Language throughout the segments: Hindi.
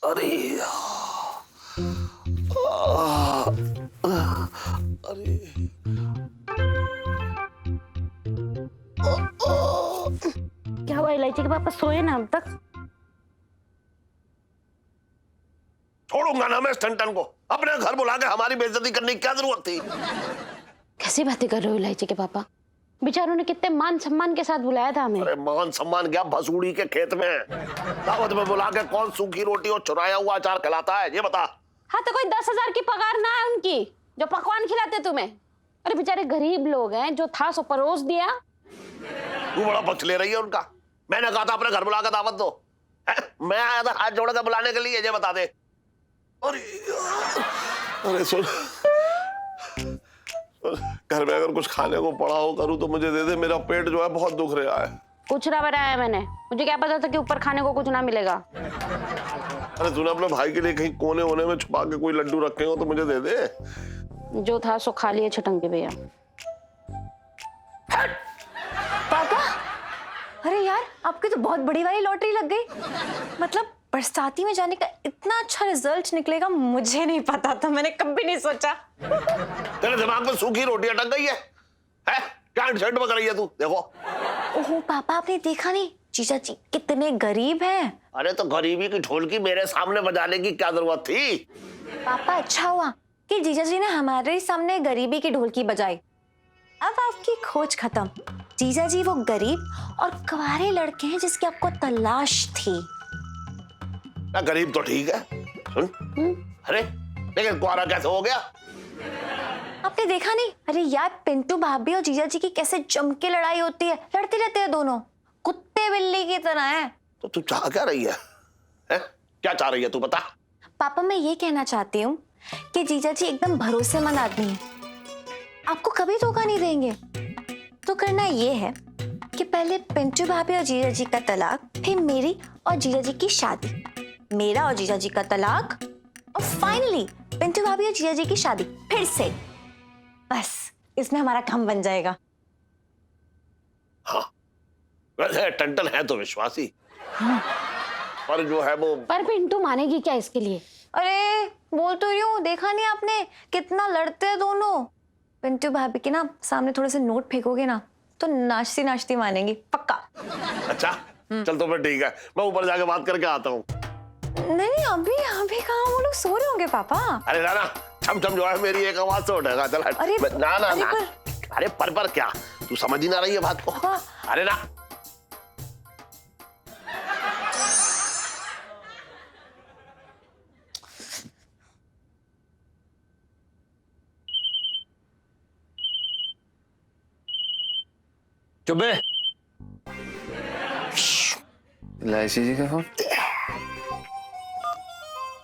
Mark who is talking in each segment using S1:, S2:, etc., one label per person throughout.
S1: अरे अरे
S2: क्या हुआ इलायची के पापा सोए ना अब तक?
S1: छोड़ूंगा ना मैं इस टंटन को। अपने घर बुला के हमारी बेइज्जती करने की क्या जरूरत थी?
S2: कैसी बातें कर रहे हो इलायची के पापा? बेचारों ने कितने मान सम्मान के साथ बुलाया था हमें।
S1: अरे मान सम्मान क्या, भसूड़ी के खेत में दावत में बुला के कौन सूखी रोटी और चुराया हुआ अचार खिलाता है, ये बता।
S2: हाँ तो कोई 10,000 की पगार ना है उनकी जो पकवान खिलाते तुम्हें। अरे बेचारे गरीब लोग हैं, जो था सो परोस दिया।
S1: तू बड़ा पक्ष ले रही है उनका। मैंने कहा था अपने घर बुला कर दावत दो। मैं आया था हाथ जोड़ कर बुलाने के लिए, ये बता दे। अरे अरे सुन, घर में अगर कुछ खाने को पड़ा हो करूँ तो मुझे दे दे। मेरा पेट जो है बहुत दुख रहा है।
S2: कुछ ना बनाया मैंने, मुझे क्या पता था कि ऊपर खाने को कुछ ना मिलेगा।
S1: अरे तूने अपने भाई के लिए कहीं कोने होने में छुपा के कोई लड्डू रखे हो तो मुझे दे दे।
S2: जो था सो खा लिए छटंगे भैया।
S3: पापा, अरे यार आपकी तो बहुत बड़ी वाली लॉटरी लग गई। मतलब बरसाती में जाने का इतना अच्छा रिजल्ट निकलेगा मुझे नहीं पता था, मैंने कभी नहीं सोचा।
S1: तेरे दिमाग में सूखी रोटी अटक गई है? क्या शर्ट पकड़ रही है तू? देखो।
S3: ओहो पापा, आपने देखा नहीं जीजा जी कितने गरीब हैं।
S1: अरे तो गरीबी की ढोलकी मेरे सामने बजाने की क्या जरूरत थी?
S3: पापा अच्छा हुआ कि जीजा जी ने हमारे सामने गरीबी की ढोलकी बजाई। अब आपकी खोज खत्म। जीजा जी वो गरीब और कुंवारे लड़के हैं जिसकी आपको तलाश थी।
S1: गरीब तो ठीक है, सुन। अरे लेकिन कुआरा कैसे हो गया?
S3: आपने देखा नहीं? अरे यार पिंटू भाभी और जीजा जी की कैसे जम के लड़ाई होती है, लड़ते रहते हैं दोनों, कुत्ते बिल्ली की तरह है।
S1: तो तू चाह क्या रही है? क्या चाह रही है तू बता।
S3: पापा मैं ये कहना चाहती हूँ कि जीजा जी एकदम भरोसेमंद आदमी है, आपको कभी धोखा नहीं देंगे। तो करना ये है कि पहले पिंटू भाभी और जीजा जी का तलाक, फिर मेरी और जीजा जी की शादी, मेरा और जीजा जी का तलाक, और फाइनली पिंटू भाभी और जीजा जी की शादी फिर से। बस इसमें हमारा काम बन जाएगा।
S1: हाँ वैसे टंटन है तो विश्वासी। हाँ। पर जो है वो,
S2: पर पिंटू मानेगी क्या इसके लिए?
S3: अरे बोल तो रही हूँ, देखा नहीं आपने कितना लड़ते हैं दोनों। पिंटू भाभी के ना सामने थोड़े से नोट फेंकोगे ना तो नाचती नाचती मानेंगी पक्का।
S1: अच्छा चल तो फिर ठीक है, मैं ऊपर जाके बात करके आता हूँ।
S3: नहीं अभी अभी कहाँ, वो लोग सो रहे होंगे पापा।
S1: अरे ना छम छम जो है मेरी एक आवाज से उठेगा। चल
S3: अरे
S1: ना ना
S3: अरे
S1: ना। अरे पर क्या तू समझ ही ना रही है बात को? अरे ना
S4: चुप बे। इलायची जी का फोन।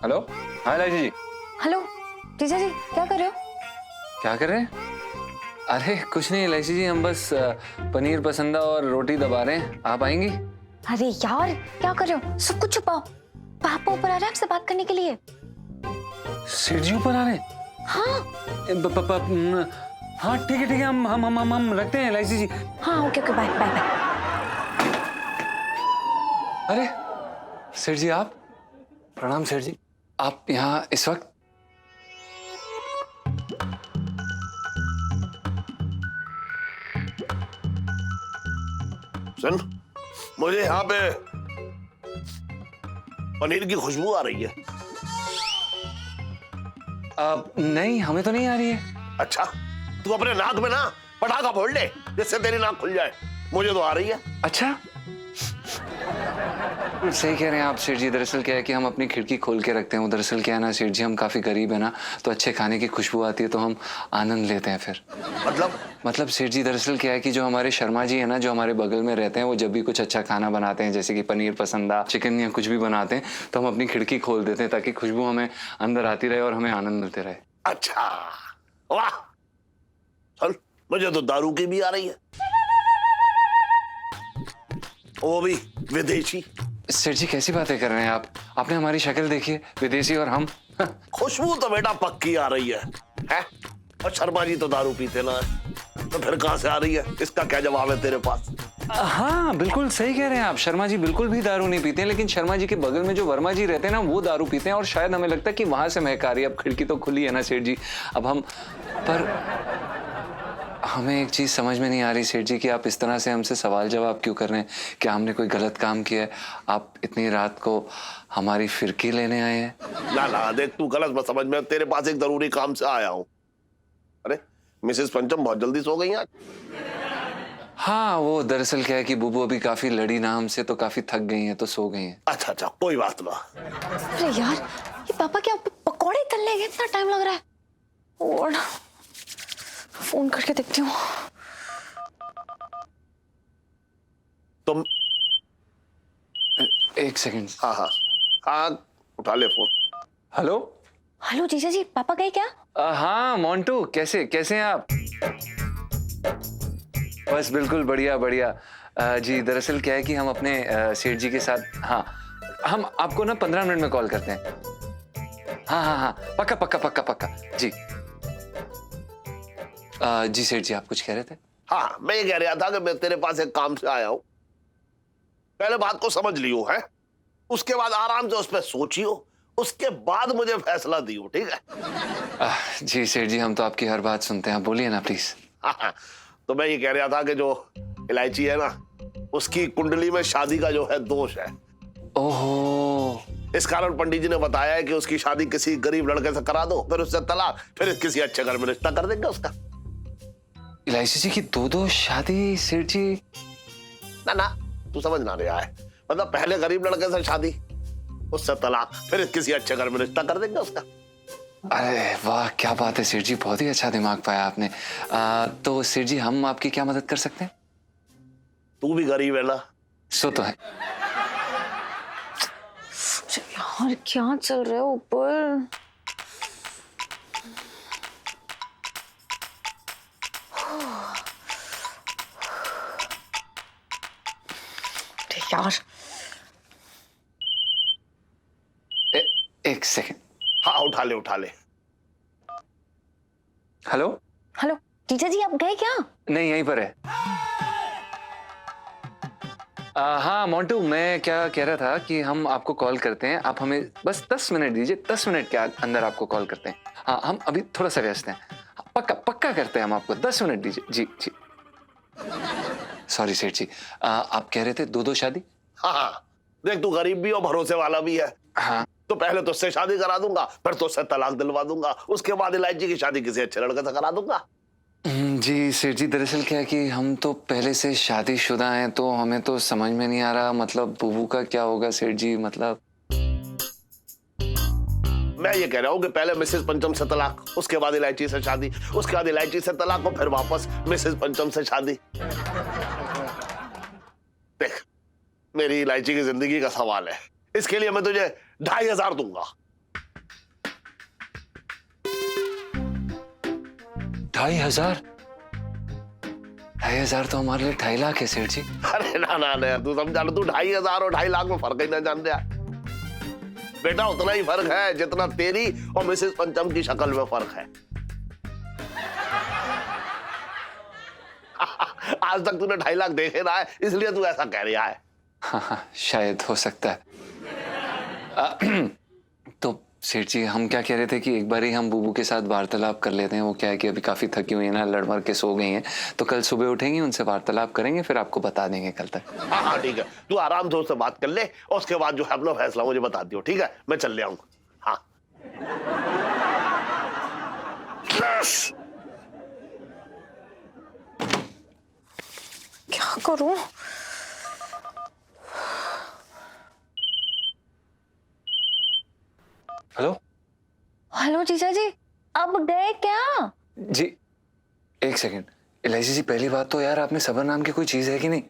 S4: हेलो, हाँ इलायची जी।
S3: हेलो जीजा जी, क्या कर रहे हो?
S4: क्या कर रहे हैं? अरे कुछ नहीं इलायची जी, हम बस पनीर पसंदा और रोटी दबा रहे हैं। आप आएंगी?
S3: अरे यार क्या कर रहे हो, सब कुछ छुपाओ। पापा ऊपर आ रहे हैं आपसे बात करने के लिए।
S4: सेठ जी ऊपर आ रहे हैं?
S3: हाँ
S4: हाँ ठीक है हम रखते हैं इलायची जी।
S3: हाँ okay okay bye bye bye.
S4: अरे सेठ जी आप, प्रणाम सेठ जी। आप यहाँ इस वक्त?
S1: सुन, मुझे यहाँ पे पनीर की खुशबू आ रही है।
S4: नहीं हमें तो नहीं आ रही है।
S1: अच्छा तू अपने नाक में ना पटाखा फोड़ ले जिससे तेरी नाक खुल जाए। मुझे तो आ रही है।
S4: अच्छा सही कह रहे हैं आप सेठ जी। दरअसल क्या है कि हम अपनी खिड़की खोल के रखते हैं। दरअसल क्या है ना सेठ जी, हम काफी गरीब है ना, तो अच्छे खाने की खुशबू आती है तो हम आनंद लेते हैं फिर। मतलब सेठ जी दरअसल क्या है कि जो हमारे शर्मा जी है ना, जो हमारे बगल में रहते हैं, वो जब भी कुछ अच्छा खाना बनाते हैं जैसे कि पनीर पसंदा, चिकन या कुछ भी बनाते हैं, तो हम अपनी खिड़की खोल देते हैं ताकि खुशबू हमें अंदर आती रहे और हमें आनंद मिलते रहे।
S1: अच्छा वाह, चल मुझे तो दारू की भी आ रही है, वो भी विदेशी।
S4: सेठ जी कैसी बातें कर रहे हैं आप? आपने हमारी शक्ल देखी है, विदेशी और हम।
S1: खुशबू तो बेटा पक्की आ रही है? और शर्मा जी तो दारू पीते ना। तो फिर कहां से आ रही है? इसका क्या जवाब है तेरे पास?
S4: हाँ बिल्कुल सही कह रहे हैं आप। शर्मा जी बिल्कुल भी दारू नहीं पीते हैं, लेकिन शर्मा जी के बगल में जो वर्मा जी रहते हैं ना, वो दारू पीते हैं और शायद हमें लगता है कि वहां से महक आ रही है। अब खिड़की तो खुली है ना सेठ जी, अब हम पर हमें एक चीज समझ में नहीं आ रही सेठ जी कि आप इस तरह से हमसे सवाल जवाब क्यों कर रहे हैं? क्या हमने कोई गलत काम किया है? आप इतनी रात को हमारी फिरकी लेने आए हैं?
S1: ना देख, तू गलत मत समझ, मैं तेरे पास एक जरूरी काम से आया हूँ। अरे मिसेस पंचम बहुत जल्दी सो गई आज।
S4: हाँ वो दरअसल क्या है कि बुबू अभी काफी लड़ी ना हमसे, तो काफी थक गई हैं तो सो गई हैं।
S1: अच्छा कोई बात ना।
S3: अरे यार, ये पापा क्या पकौड़े तलने गए? इतना टाइम लग रहा है। और फोन करके देखती हूँ।
S1: तुम
S4: एक सेकंड।
S1: हाँ उठा ले फोन।
S4: हेलो
S3: हेलो जीजा जी, पापा गए क्या?
S4: हाँ मोंटू, कैसे हैं आप? बस बिल्कुल बढ़िया बढ़िया। जी दरअसल क्या है कि हम अपने सेठ जी के साथ, हाँ हम आपको ना 15 मिनट में कॉल करते हैं। हाँ पक्का जी। जी सेठ जी आप कुछ कह रहे थे?
S1: हाँ मैं ये कह रहा था कि मैं तेरे पास एक काम से आया हूं। पहले बात को समझ लियो है, उसके बाद आराम से उस पर सोचियो, उसके बाद मुझे फैसला दियो, ठीक है?
S4: जी सेठ जी हम तो आपकी हर बात सुनते हैं, आप बोलिए ना प्लीज।
S1: हाँ, तो मैं ये कह रहा था कि जो इलायची है ना, उसकी कुंडली में शादी का जो है दोष है।
S4: ओहो,
S1: इस कारण पंडित जी ने बताया है कि उसकी शादी किसी गरीब लड़के से करा दो, फिर उससे तलाक, फिर किसी अच्छे घर में रिश्ता कर देंगे उसका।
S4: इलायची जी की दो शादी सेठ जी?
S1: ना तू समझ ना रहा है, मतलब पहले गरीब लड़के से शादी, उससे तलाक, फिर किसी अच्छे घर में रिश्ता कर देंगे उसका।
S4: अरे वाह क्या बात है सेठ जी, बहुत ही अच्छा दिमाग पाया आपने। तो सेठ जी हम आपकी क्या मदद कर सकते हैं?
S1: तू भी गरीब है ना?
S4: सो तो है।
S3: यार क्या चल रहा है ऊपर? यार
S4: एक सेकंड।
S1: हाँ उठा ले।
S4: हेलो
S3: जीजा जी आप गए क्या?
S4: नहीं यहीं पर है। हाँ मोंटू, मैं क्या कह रहा था कि हम आपको कॉल करते हैं, आप हमें बस 10 मिनट दीजिए, 10 मिनट के अंदर आपको कॉल करते हैं। हाँ हम अभी थोड़ा सा व्यस्त हैं। पक्का करते हैं हम आपको, 10 मिनट दीजिए। जी सॉरी सेठ जी, आप कह रहे थे दो शादी?
S1: हाँ देख, तू गरीब भी और भरोसे वाला भी है।
S4: हाँ
S1: तो पहले तुझसे शादी करा दूंगा, फिर तुझसे तलाक दिलवा दूंगा, उसके बाद इलायची की शादी किसी अच्छे लड़के से करा दूंगा।
S4: जी सेठ जी दरअसल क्या है कि हम तो पहले से शादीशुदा हैं, तो हमें तो समझ में नहीं आ रहा, मतलब बुबू का क्या होगा सेठ जी? मतलब
S1: मैं ये कह रहा हूँ कि पहले मिसेस पंचम से तलाक, उसके बाद इलायची से शादी, उसके बाद इलायची से तलाक और फिर वापस मिसेस पंचम से शादी। देख मेरी इलायची की जिंदगी का सवाल है, इसके लिए मैं तुझे 2500 दूंगा।
S4: 2500? 2500 तो हमारे लिए 2.5 लाख है सेठ जी।
S1: अरे ना तू समझा लो, तू 2500 और 2.5 लाख में फर्क ही ना जान दिया बेटा, उतना ही फर्क है जितना तेरी और मिसेस पंचम की शक्ल में फर्क है। आज तक तूने 2.5 लाख देखे ना है, इसलिए तू ऐसा कह रहा है।
S4: हाँ शायद हो सकता है। तो सेठ जी हम क्या कह रहे थे कि एक बार ही हम बुबू के साथ वार्तालाप कर लेते हैं। वो क्या है कि अभी काफी थकी हुई है ना, लड़ मर के सो गई हैं, तो कल सुबह उठेंगी, उनसे वार्तालाप करेंगे, फिर आपको बता देंगे कल तक।
S1: हाँ ठीक है, तू आराम से उससे बात कर ले और उसके बाद जो है अपना फैसला मुझे बता दियो, ठीक है? मैं चल ले आऊंगा। हाँ
S3: क्या करूं? हेलो जीजा जी, अब गए क्या?
S4: जी एक सेकंड। इलायची जी पहली बात तो यार आप में सबर नाम की कोई चीज है कि नहीं?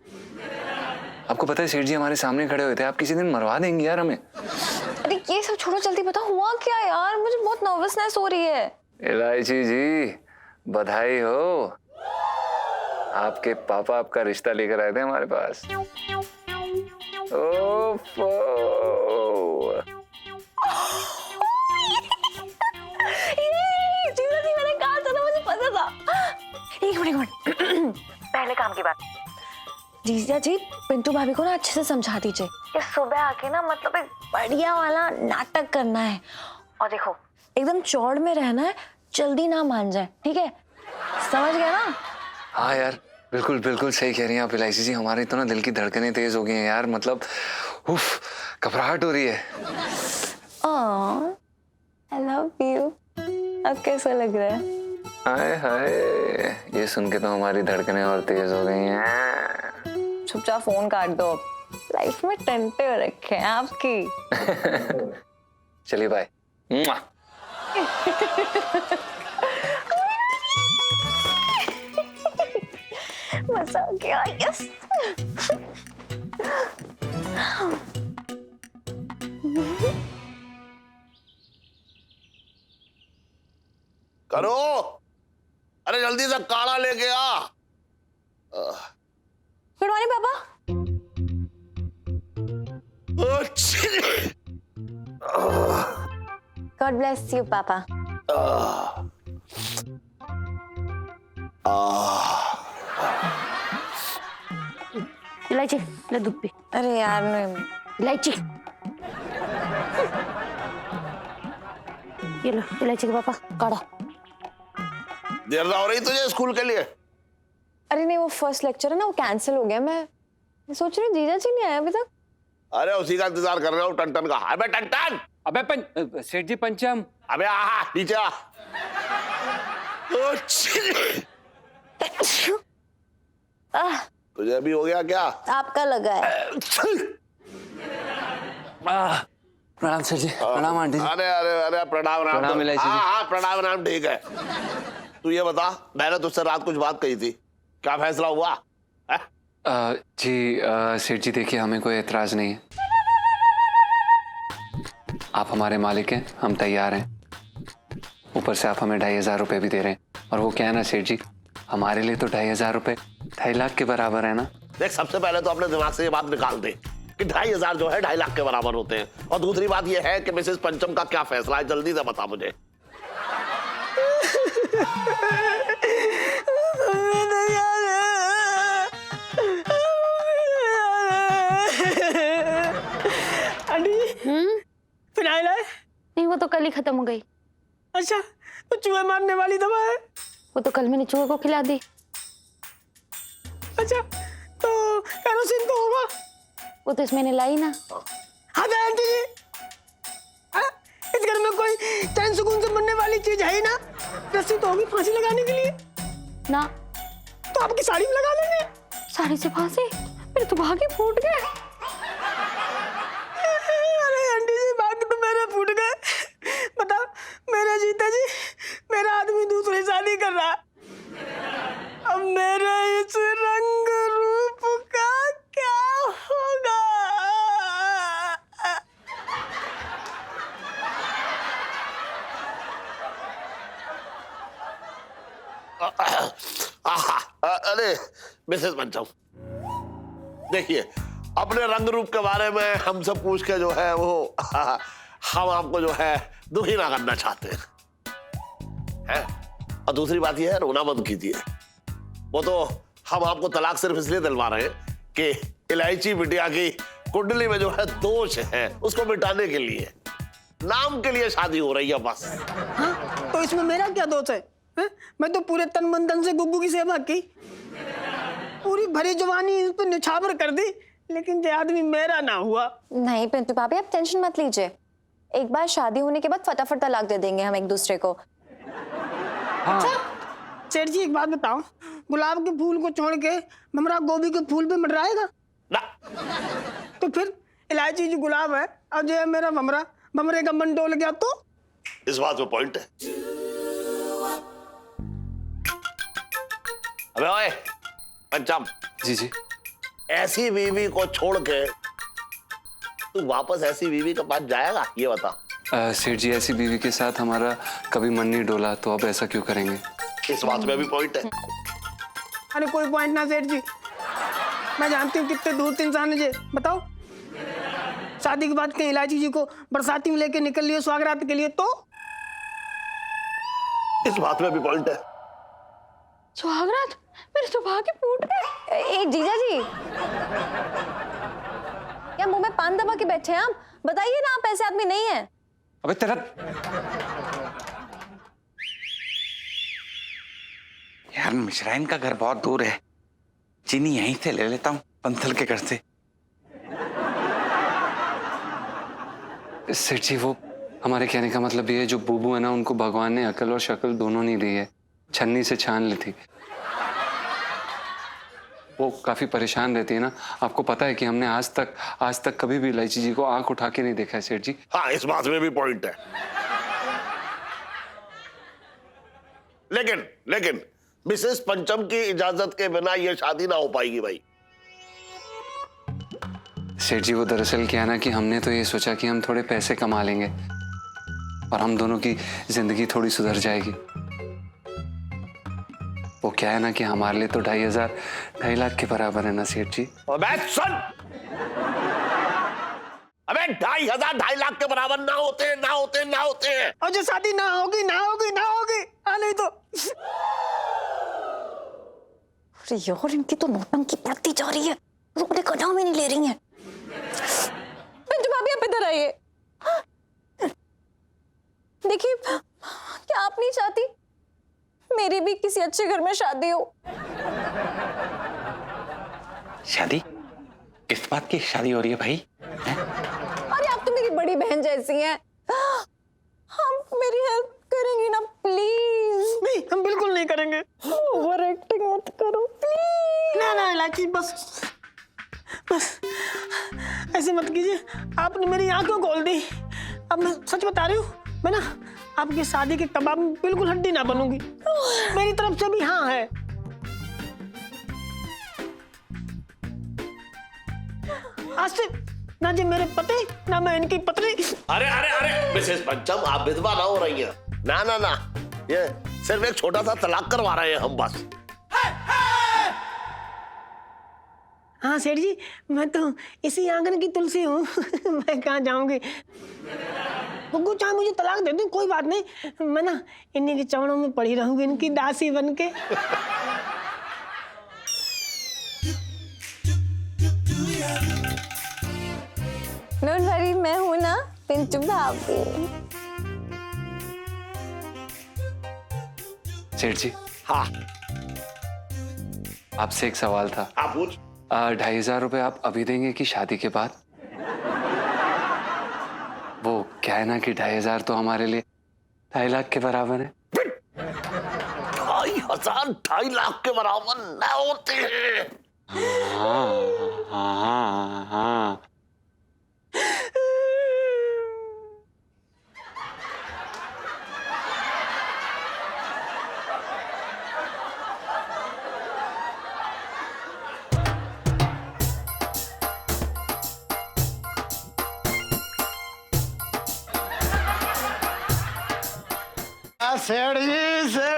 S4: आपको पता है सेठ जी हमारे सामने खड़े हुए थे, आप किसी दिन मरवा देंगे यार हमें।
S3: अरे ये सब छोड़ो, जल्दी बताओ हुआ क्या यार, मुझे बहुत नर्वसनेस हो रही है।
S4: इलायची जी बधाई हो, आपके पापा आपका रिश्ता लेकर आए थे हमारे पास। ओफो।
S3: जीजा जी मैंने कहा था ना, मुझे पता था। एक मिनट पहले काम की बात। जीजा जी पिंटू भाभी को ना अच्छे से समझा दीजिए कि सुबह आके ना मतलब एक बढ़िया वाला नाटक करना है, और देखो एकदम चौड़ में रहना है, जल्दी ना मान जाए, ठीक है? समझ गए ना?
S4: हाँ यार, बिल्कुल बिल्कुल सही कह रही हैं आप इलायची जी। हमारी तो ना दिल की धड़कनें तेज हो गई हैं यार, मतलब उफ, घबराहट हो रही है।
S3: I love you. अब कैसा लग रहा है?
S4: हाय हाय, ये सुन के तो हमारी धड़कनें और तेज हो गई हैं।
S3: चुपचाप फोन काट दो, लाइफ में टंटे हो रखे हैं आपकी।
S4: चलिए बाय।
S3: मजा आ गया, यस।
S1: करो, अरे जल्दी से काढ़ा लेके आ।
S3: गुड मॉर्निंग पापा। गॉड ब्लेस यू पापा।
S2: इलायची ले दूध पी।
S3: अरे यार नहीं।
S2: इलायची ये लो, इलायची के पापा काढ़ा।
S1: देर हो रही तुझे स्कूल के लिए?
S3: अरे नहीं, वो फर्स्ट लेक्चर है ना, वो कैंसिल हो गया। मैं सोच रही हूँ जीजा जी नहीं आए अभी तक।
S1: अरे उसी का इंतजार कर रहा हूँ, टन का। अबे टन।
S4: अबे सेठ जी पंचम।
S1: अबे आ नीचे आ। तुझे भी हो गया क्या?
S3: आपका लगा है।
S4: प्रणाम सर जी। प्रणाम आंटी जी।
S1: अरे अरे अरे प्रणाम राम।
S4: प्रणाम इलायची जी।
S1: हाँ प्रणाम राम, ठीक है। तू ये बता, मैंने तुझसे रात कुछ बात कही थी, क्या फैसला हुआ है?
S4: जी सेठ जी देखिए, हमें कोई एतराज नहीं है। आप हमारे मालिक हैं, हम तैयार हैं। ऊपर से आप हमें 2500 रुपए भी दे रहे हैं। और वो क्या है ना सेठ जी, हमारे लिए तो 2500 रुपए 2.5 लाख के बराबर है ना।
S1: देख, सबसे पहले तो अपने दिमाग से ये बात निकाल दे कि 2500 जो है 2.5 लाख के बराबर होते हैं। और दूसरी बात ये है कि मिसेस पंचम का क्या फैसला है, जल्दी से बता मुझे।
S5: फिनाइल है?
S2: नहीं, वो तो कल ही खत्म हो गई।
S5: अच्छा, तो चूहे मारने वाली दवा है?
S2: वो तो कल मैंने चूहे को खिला दी।
S5: अच्छा, तो केरोसिन तो होगा?
S2: वो तो इसमें लाई ना।
S5: हाँ आंटी जी, हाँ? इस घर में कोई चैन सुकून से बनने वाली चीज है ही ना? रस्सी तो होगी फांसी लगाने के लिए
S2: ना।
S5: तो आपकी साड़ी में लगा लेंगे।
S2: साड़ी से फांसी? मेरे तो भागे फूट गए।
S5: अरे आंटी जी, भाग तो मेरे फूट गए। बता, मेरे जीते जी मेरा आदमी दूसरी शादी कर रहा है। अब मेरे इस रंग रूप का क्या होगा?
S1: अरे मिसेस पंचम, देखिए, अपने रंग रूप के बारे में हमसे पूछ के जो है वो हम आपको जो है दुखी ना करना चाहते हैं। और दूसरी बात ये है, रोना मत कीजिए। वो तो हम आपको तलाक सिर्फ इसलिए दिलवा रहे हैं कि इलायची बिटिया की कुंडली में जो है दोष है, उसको मिटाने के लिए, नाम के लिए शादी हो रही है बस।
S5: हाँ? तो इसमें मेरा क्या दोष है? हैं? मैं तो पूरे तन मन धन से गुग्गू की सेवा की, पूरी भरी जवानी इस पर निछावर कर दी, लेकिन ये आदमी मेरा ना हुआ।
S3: नहीं पिंटू भाभी, आप टेंशन मत लीजिए। एक बार शादी होने के बाद फटाफट तलाक दे देंगे हम एक दूसरे को।
S5: अच्छा सेठ जी, एक बात बताओ, गुलाब के फूल को छोड़ के भमरा गोभी के फूल पे मंडराएगा
S1: ना?
S5: तो फिर इलायची जी गुलाब है और जो है मेरा भमरा, भमरे का मन डोल गया तो?
S1: इस बात में पॉइंट है। अबे ओए पंचम
S4: जी जी।
S1: ऐसी बीवी को छोड़ के तू वापस ऐसी बीवी के पास जाएगा, ये बता।
S4: सेठ जी, ऐसी बीवी के साथ हमारा कभी मन नहीं डोला, तो अब ऐसा क्यों करेंगे?
S1: इस बात में भी पॉइंट है।
S5: अरे कोई पॉइंट ना सेठ जी, मैं जानती हूँ कितने दूर इंसान है ये। बताओ, शादी के बाद कहीं इलायची जी को बरसाती में लेके निकल लिए स्वागरात के लिए तो?
S1: इस बात में भी पॉइंट है।
S2: सुहागरात, मेरे सौभाग्य फूट गए।
S3: ए जीजा जी, क्या मुंह में पान दबा के बैठे हैं आप? बताइए ना, आप ऐसे आदमी नहीं है।
S4: अबे तेरा
S6: यार मिश्राइन का घर बहुत दूर है, चीनी यहीं से ले लेता हूँ पंथल के घर से।
S4: सेठ जी, वो हमारे कहने का मतलब ये है, जो बूबू है ना, उनको भगवान ने अकल और शक्ल दोनों नहीं दी है, छन्नी से छान ली थी। वो काफी परेशान रहती है ना। आपको पता है कि हमने आज तक कभी भी इलायची जी को आंख उठा के नहीं देखा है सेठ जी।
S1: हाँ, इस बात में भी पॉइंट है। लेकिन मिसेस पंचम की इजाजत के बिना यह शादी ना हो पाएगी भाई।
S4: सेठ जी, वो दरअसल क्या है ना कि हमने तो ये सोचा कि हम थोड़े पैसे कमा लेंगे और हम दोनों की जिंदगी थोड़ी सुधर जाएगी। वो क्या है ना कि हमारे लिए तो 2,500 लाख के बराबर है ना सेठ जी।
S1: अबे सुन, अबे 2,500 लाख के बराबर ना होते।
S5: और जो शादी ना होगी नहीं तो
S3: अरे यार, इनकी तो नौटंकी बढ़ती जा रही है, रुकने का नाम ही नहीं ले रही है।
S2: पंचू भाभी, आप इधर आइए। देखिए, क्या आप नहीं चाहती मेरी भी किसी अच्छे घर में शादी हो?
S6: शादी? किस बात की शादी हो रही है भाई?
S2: अरे आप तो मेरी बड़ी बहन जैसी हैं। हम मेरी हेल्प करेंगी ना प्लीज?
S5: नहीं, हम बिल्कुल नहीं करेंगे।
S2: ओवर एक्टिंग मत करो प्लीज।
S5: ना इलायची, बस ऐसे मत कीजिए। आपने मेरी आंखों खोल दी। अब मैं सच बता रही हूँ, मैं ना आपकी शादी के कबाब में बिल्कुल हड्डी ना बनूंगी। मेरी तरफ से भी हाँ है। आज से ना जी मेरे पति, ना मैं इनकी पत्नी।
S1: अरे मिसेस पंचम, आप विधवा ना हो रही हैं। ना, ये सिर्फ एक छोटा सा तलाक करवा रहे हैं हम बस।
S5: हाँ सेठ जी, मैं तो इसी आंगन की तुलसी हूँ। मैं कहाँ जाऊंगी। गुग्गू चाहे मुझे तलाक दे दो, कोई बात नहीं। मैं ना इन्हीं के चरणों में पड़ी रहूंगी, इनकी दासी बनके।
S3: डोंट वरी, मैं हूं ना पिंटू भाभी।
S4: सेठ जी,
S1: हाँ,
S4: आपसे एक सवाल था।
S1: आप पूछ।
S4: 2,500 रुपए आप अभी देंगे कि शादी के बाद? वो क्या है ना कि 2,500 तो हमारे लिए 2.5 लाख के बराबर है।
S1: 2,500 लाख के बराबर न होते हैं।
S4: हाँ।
S7: सेठ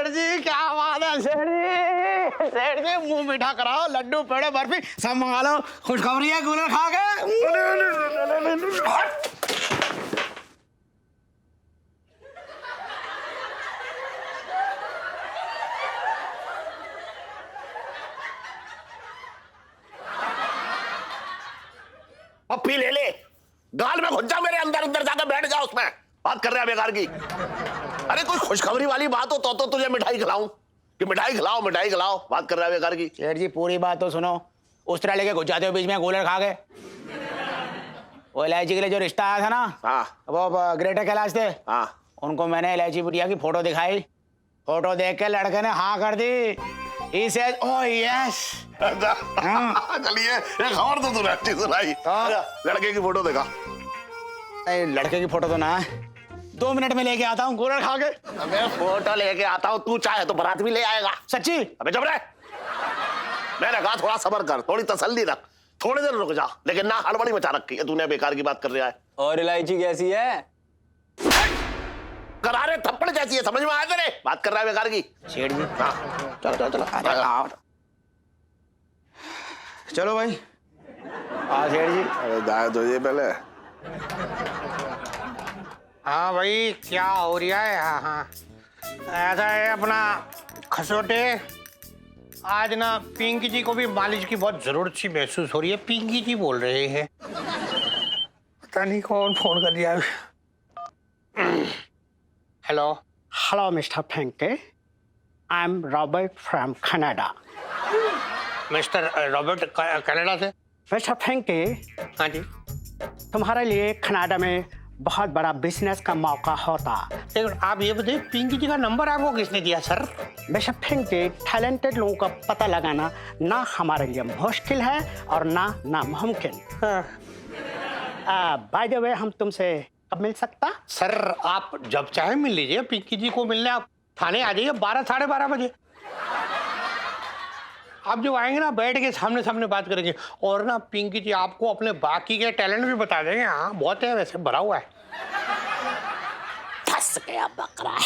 S7: जी क्या बात है सेठ जी मुंह मीठा कराओ, लड्डू पेड़े बर्फी सब मंगा लो। खुशखबरी है, कूलर खा के।
S1: पप्पी ले, गाल में घुस जा, मेरे अंदर जाकर बैठ जा, उसमें बात कर रहे हैं बेकार की। अरे कोई खुशखबरी वाली बात हो तो तुझे मिठाई खिलाऊं कि मिठाई खिलाओ, बात कर रहा है बेकार की।
S7: सेठ जी पूरी बात तो सुनो। उस तरह लेके घुस जाते हो बीच में, कूलर खा के। वो इलायची के लिए जो रिश्ता आया था ना,
S1: हाँ,
S7: वो ग्रेटर कैलाश थे,
S1: हाँ,
S7: उनको मैंने इलायची बिटिया की फोटो दिखाई। फोटो देख के लड़के ने हाँ कर दी। He said, oh yes।
S1: चलिए एक खबर तो तूने अच्छी सुनाई। लड़के की फोटो देखा?
S7: लड़के की फोटो तो ना, 2 मिनट में लेके आता हूँ कूलर खा के।
S1: अबे फोटो लेके आता हूँ, तू चाहे तो बारात भी ले आएगा।
S7: सच्ची?
S1: अबे चुप रह। मैंने कहा थोड़ा सब्र कर, थोड़ी तसल्ली रख, थोड़ी देर रुक जा, लेकिन ना हड़बड़ी मचा रखी है तूने, बेकार की बात कर रहा है।
S8: और इलायची कैसी है?
S1: करारे थप्पड़ जैसी है, समझ में आया तेरे? बात कर रहा है बेकार की।
S7: सेठ जी
S1: हाँ, चलो
S7: चलो भाई। हाँ सेठ जी।
S1: अरे जाए तो ये पहले।
S7: हाँ भाई क्या हो रहा है? हाँ ऐसा है अपना खसोटे आज ना पिंकी जी को भी मालिश की बहुत जरूरत सी महसूस हो रही है। पिंकी जी बोल रहे हैं, पता नहीं कौन फोन कर दिया। Hello
S8: Hello, Mr. Penke. I'm Robert from Canada.
S7: Mister Robert Canada से।
S8: Mr. Penke,
S7: हाँ जी।
S8: तुम्हारे लिए कनाडा में बहुत बड़ा बिजनेस का मौका होता।
S7: लेकिन आप ये बताइए पिंकी जी का नंबर आपको किसने दिया सर?
S8: Mr. Penke, टैलेंटेड लोगों का पता लगाना ना हमारे लिए मुश्किल है और ना नामुमकिन। बाय द वे, हम तुमसे कब मिल सकता?
S7: सर आप जब चाहे मिल लीजिए। पिंकी जी को मिलने आप थाने आ जाइए 12 साढ़े 12 बजे। आप जो आएंगे ना बैठ के सामने सामने बात करेंगे और ना पिंकी जी आपको अपने बाकी के टैलेंट भी बता देंगे। हाँ बहुत है, वैसे भरा हुआ है।
S8: फंस गया बकरा।